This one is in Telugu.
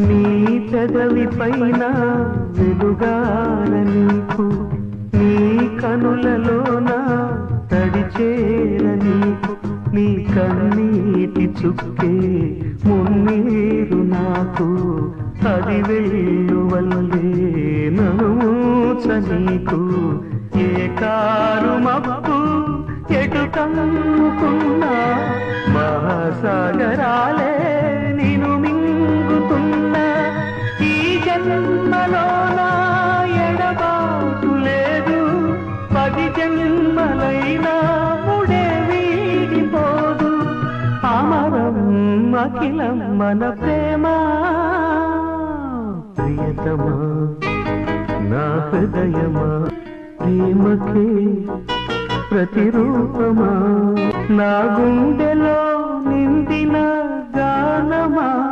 నీ పెదవి పైన వెలుగాల నీకు, నీ కనులలోన తడిచేర నీకు, నీ కన్నీటి చుక్కే మున్నీరు నాకు, అది వెల్లువల్లే ననుచ నీకు. ఏ కారు మబ్బు ఎటు కమ్ముకున్నా మహాసాగరాలే నిను మింగుతున్నా. ఈ జన్మలోన ఎడబాటు లేదు, 10 జన్మలైనా ముడే వీడిపోదు. అమరం అఖిలం మన ప్రేమ. ప్రియతమా నా హృదయమా, ప్రేమకే ప్రతిరూపమా, నా గుండెలో నిందిన గానమా.